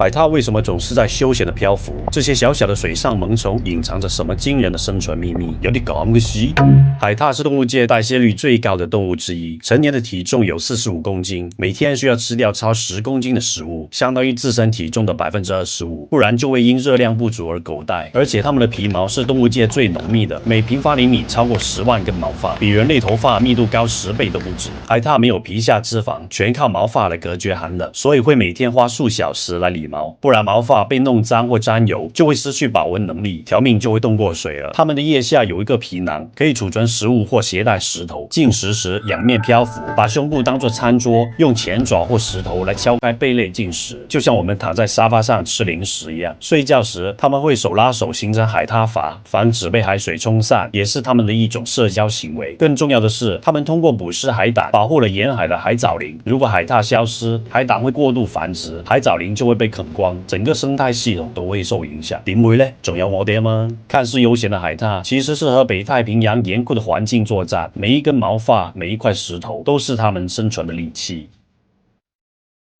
海獭为什么总是在休闲的漂浮？这些小小的水上萌宠隐藏着什么惊人的生存秘密？有啲咁嘅事？海獭是动物界代谢率最高的动物之一，成年的体重有45公斤，每天需要吃掉超10公斤的食物，相当于自身体重的25%，不然就会因热量不足而狗带。而且它们的皮毛是动物界最浓密的，每平方厘米超过10万根毛发，比人类头发密度高10倍都不止。海獭没有皮下脂肪，全靠毛发来隔绝寒冷，所以会每天花数小时来理毛，不然毛发被弄脏或沾油，就会失去保温能力，条命就会冻过水了。它们的腋下有一个皮囊，可以储存食物或携带石头。进食时仰面漂浮，把胸部当作餐桌，用前爪或石头来敲开贝类进食，就像我们躺在沙发上吃零食一样。睡觉时，它们会手拉手形成海獭筏，防止被海水冲散，也是它们的一种社交行为。更重要的是，它们通过捕食海胆，保护了沿海的海藻林。如果海獭消失，海胆会过度繁殖，海藻林就会被啃光，整个生态系统都会受影响。點會呢？仲有我哋啊嘛！看似悠闲的海獭，其实是和北太平洋严酷的环境作战，每一根毛发，每一块石头，都是它们生存的利器。